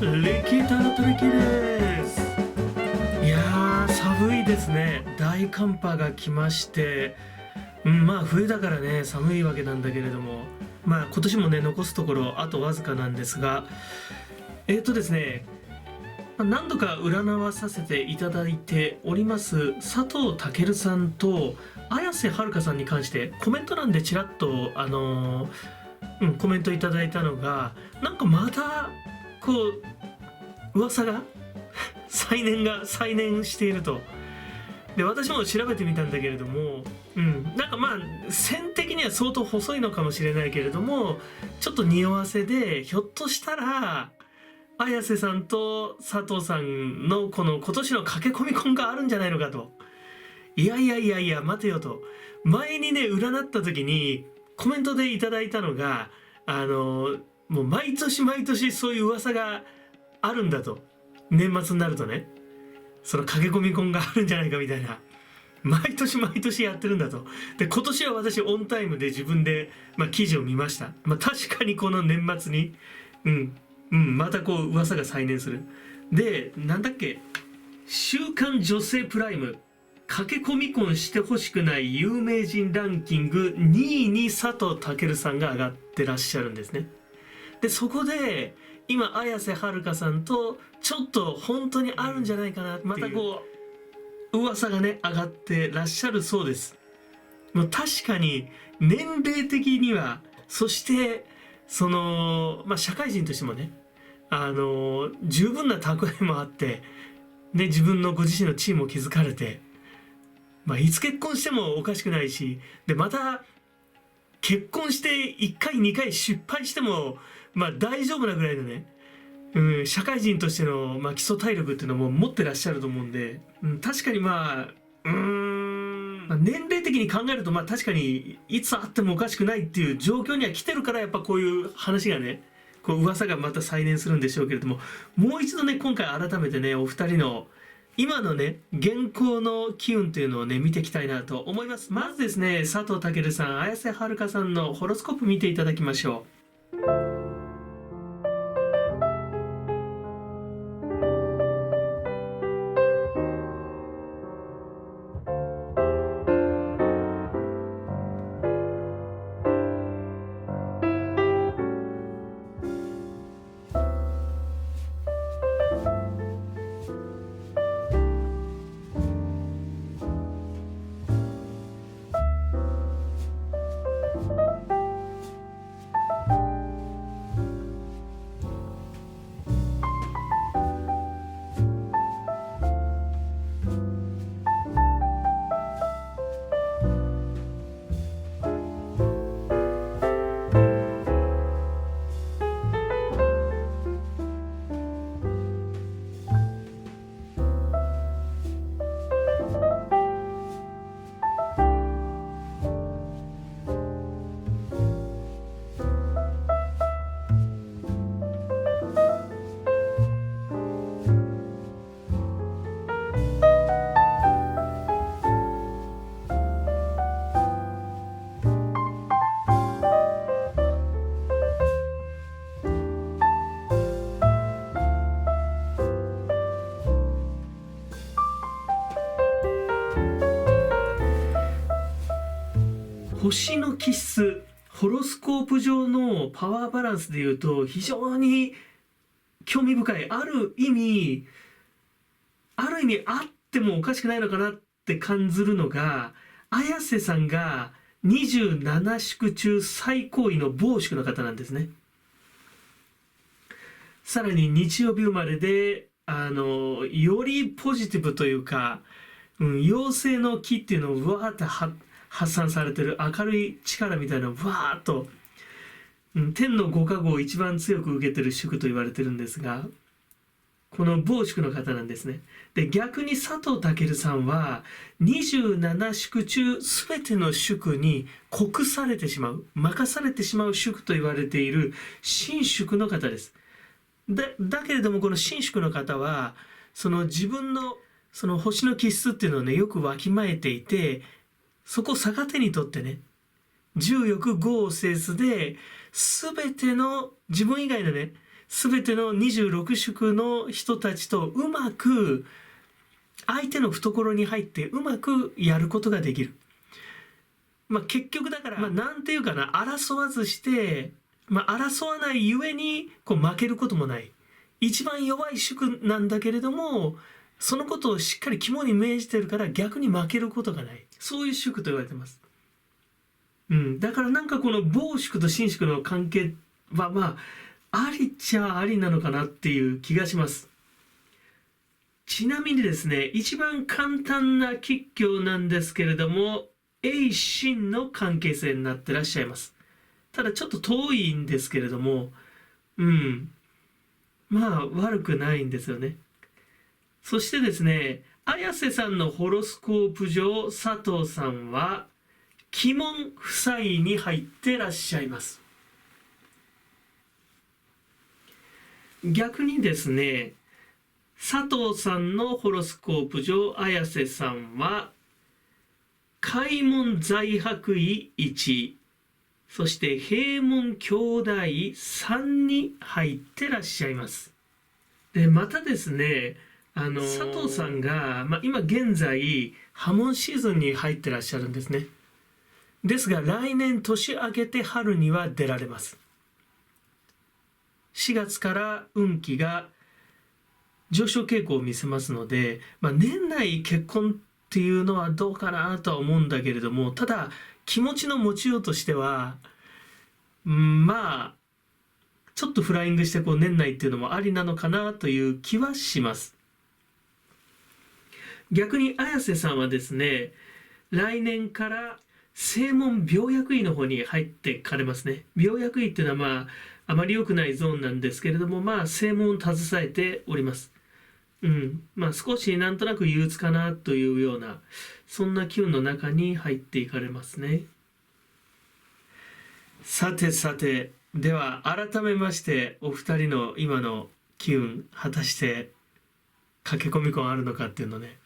リキタのトリキです。いやー、寒いですね。大寒波が来まして、まあ冬だからね、寒いわけなんだけれども、まあ今年もね、残すところあとわずかなんですが、ですね、何度か占わさせていただいております佐藤健さんと綾瀬はるかさんに関してコメント欄でちらっとコメントいただいたのが、なんかまたこう噂が再燃していると。で私も調べてみたんだけれども、なんかまあ線的には相当細いのかもしれないけれども、ちょっと匂わせでひょっとしたら綾瀬さんと佐藤さんのこの今年の駆け込み婚があるんじゃないのかと。いやいやいやいや待てよと。前にね占った時にコメントでいただいたのが、もう毎年毎年そういう噂があるんだと。年末になるとね、その駆け込み婚があるんじゃないかみたいな、毎年毎年やってるんだと。で今年は私オンタイムで自分で、記事を見ました。確かにこの年末にまたこう噂が再燃する。でなんだっけ、週刊女性プライム駆け込み婚してほしくない有名人ランキング2位に佐藤健さんが上がってらっしゃるんですね。でそこで今綾瀬はるかさんとちょっと本当にあるんじゃないかなっていう、またこう噂がね上がってらっしゃるそうです。もう確かに年齢的には、そしてその社会人としてもね、十分な蓄えもあって、で自分のご自身のチームを築かれて、いつ結婚してもおかしくないし、でまた結婚して1回2回失敗しても大丈夫なぐらいのね、社会人としての、基礎体力っていうのも持ってらっしゃると思うんで、確かに年齢的に考えると確かにいつあってもおかしくないっていう状況には来てるから、やっぱこういう話がね、こう噂がまた再燃するんでしょうけれども、もう一度ね今回改めてねお二人の今のね現行の機運というのをね見ていきたいなと思います。まずですね、佐藤健さん、綾瀬はるかさんのホロスコープ見ていただきましょう。星の気質、ホロスコープ上のパワーバランスでいうと非常に興味深い、ある意味あってもおかしくないのかなって感じるのが、綾瀬さんが27宿中最高位の某宿の方なんですね。さらに日曜日生まれでよりポジティブというか、陽性の気っていうのをうわーって発散されてる明るい力みたいなのをわーっと、天のご加護を一番強く受けてる宿と言われてるんですが、この某宿の方なんですね。で逆に佐藤健さんは27宿中全ての宿に任されてしまう宿と言われている神宿の方です。だけれどもこの神宿の方はその自分のその星の気質っていうのをねよくわきまえていて、そこを逆手にとってね、重欲豪を制すで全ての自分以外のね全ての26宿の人たちとうまく相手の懐に入ってうまくやることができる。結局だから、なんていうかな、争わずして、争わないゆえに負けることもない。一番弱い宿なんだけれども、そのことをしっかり肝に銘じてるから逆に負けることがない。そういう宿と言われてます。だからこの暴宿と伸宿の関係はありっちゃありなのかなっていう気がします。ちなみにですね、一番簡単な吉凶なんですけれども、永親の関係性になってらっしゃいます。ただちょっと遠いんですけれども、悪くないんですよね。そしてですね、綾瀬さんのホロスコープ上、佐藤さんは鬼門夫妻に入ってらっしゃいます。逆にですね、佐藤さんのホロスコープ上、綾瀬さんは開門在伯位1、そして閉門兄弟3に入ってらっしゃいます。で、またですね、佐藤さんが、今現在破門シーズンに入ってらっしゃるんですね。ですが来年年明けて春には出られます。4月から運気が上昇傾向を見せますので、年内結婚っていうのはどうかなとは思うんだけれども、ただ気持ちの持ちようとしてはちょっとフライングして年内っていうのもありなのかなという気はします。逆に綾瀬さんはですね、来年から正門病薬医の方に入ってかれますね。病薬医っていうのはあまり良くないゾーンなんですけれども、正門を携えております。少しなんとなく憂鬱かなというような、そんな機運の中に入っていかれますね。さて、では改めましてお二人の今の機運、果たして駆け込み婚あるのかっていうのね、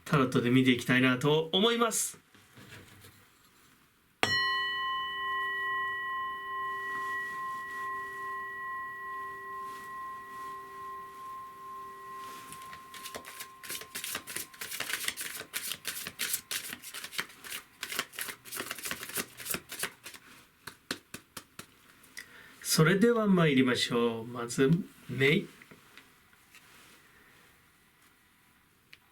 タロットで見ていきたいなと思います。それでは参りましょう。まずメイ、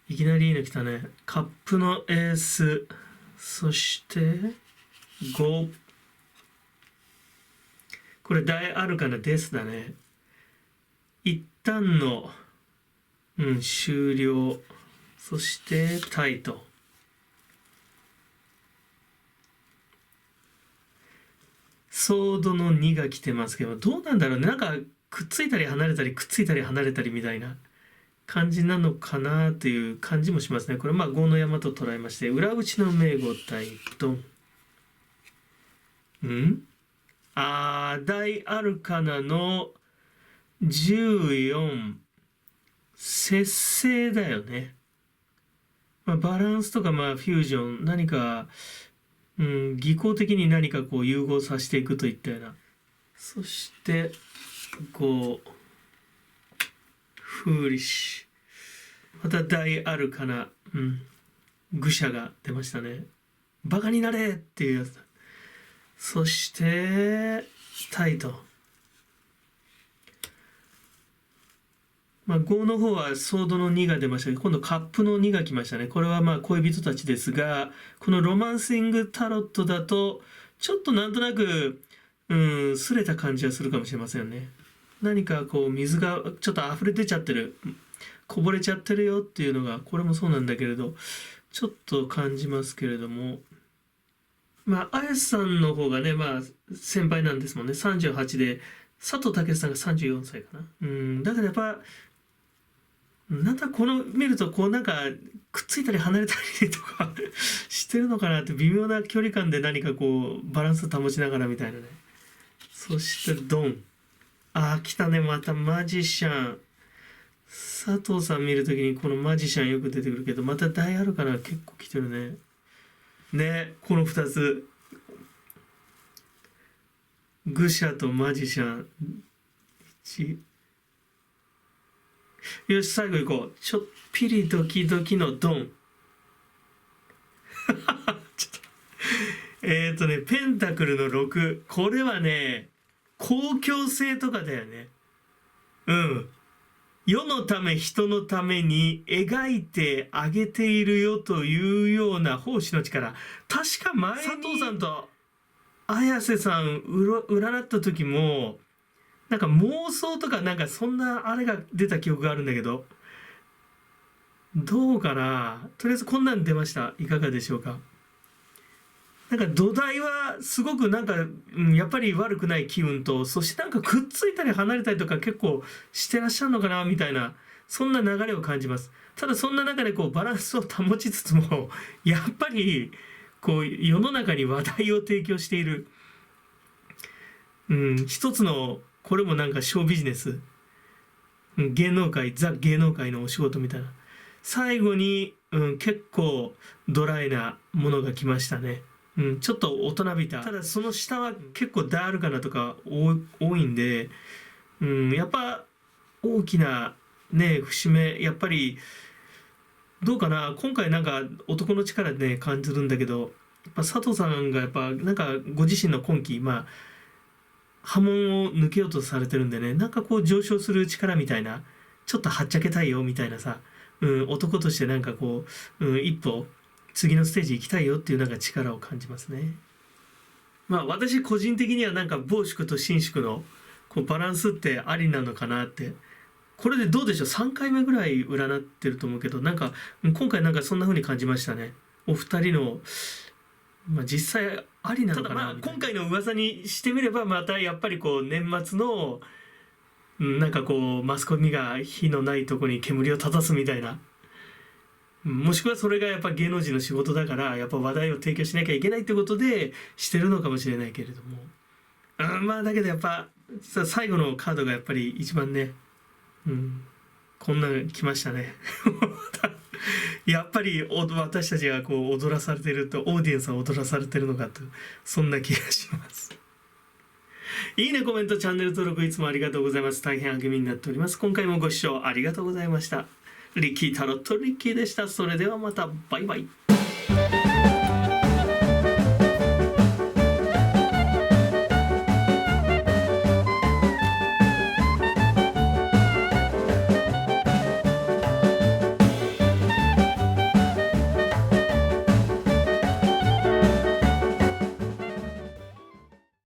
いきなりいいの来たね。カップのエース、そして5、これ大アルカナですだね。一旦の、終了、そしてタイと。ソードの2が来てますけど、どうなんだろうね。くっついたり離れたりくっついたり離れたりみたいな感じなのかなという感じもしますね。これ5の山と捉えまして、裏打ちの名号対ドン。大アルカナの14、節制だよね。バランスとかフュージョン、何か、技巧的に何か融合させていくといったような。そして5、フーリッシュ。また大アルカナ、愚者が出ましたね。バカになれっていうやつだ。そしてタイト。5の方はソードの2が出ましたけど、今度カップの2が来ましたね。これは恋人たちですが、このロマンシングタロットだとちょっとなんとなくすれた感じはするかもしれませんね。何か水がちょっと溢れ出ちゃってる、こぼれちゃってるよっていうのが、これもそうなんだけれどちょっと感じますけれども、綾瀬さんの方がね先輩なんですもんね。38で佐藤健さんが34歳かな。だからやっぱこの見るとくっついたり離れたりとかしてるのかなって微妙な距離感で何かバランス保ちながらみたいなね。そしてドン。来たね、またマジシャン。佐藤さん見るときにこのマジシャンよく出てくるけど、また大アルカナ結構来てるね。この2つ。愚者とマジシャン。よし、最後行こう。ちょっぴりドキドキのドン。ちょっとペンタクルの6。これはね、公共性とかだよね。うん。世のため人のために描いてあげているよというような奉仕の力。確か前に佐藤さんと綾瀬さん占った時も、なんか妄想とかなんかそんなあれが出た記憶があるんだけど、どうかな。とりあえずこんなん出ました。いかがでしょうか。なんか土台はすごくなんか、やっぱり悪くない機運と、そしてなんかくっついたり離れたりとか結構してらっしゃるのかなみたいな、そんな流れを感じます。ただそんな中でこうバランスを保ちつつも、やっぱりこう世の中に話題を提供している、一つの、これもなんかショービジネス、芸能界、ザ芸能界のお仕事みたいな。最後に、結構ドライなものが来ましたね。ちょっと大人びた。ただその下は結構ダールかなとか多いんで、やっぱ大きなね、節目、やっぱりどうかな。今回なんか男の力でね、感じるんだけど、やっぱ佐藤さんがやっぱなんかご自身の今期、波紋を抜けようとされてるんでね、なんかこう上昇する力みたいな、ちょっとはっちゃけたいよみたいなさ、男としてなんかこう、一歩次のステージ行きたいよっていうなんか力を感じますね。私個人的にはなんか傍宿と伸縮のこうバランスってありなのかなって。これでどうでしょう。3回目ぐらい占ってると思うけど、なんか今回なんかそんな風に感じましたね。お二人の実際ありなのかな。ただ今回の噂にしてみれば、またやっぱりこう年末のなんかこうマスコミが火のないとこに煙を立たすみたいな、もしくはそれがやっぱ芸能人の仕事だからやっぱ話題を提供しなきゃいけないってことでしてるのかもしれないけれども、だけどやっぱ最後のカードがやっぱり一番ね、こんなの来ましたね。やっぱり私たちがこう踊らされてると、オーディエンスは踊らされてるのかと、そんな気がします。いいね、コメント、チャンネル登録いつもありがとうございます。大変励みになっております。今回もご視聴ありがとうございました。リッキータロットリッキーでした。それではまた、バイバイ。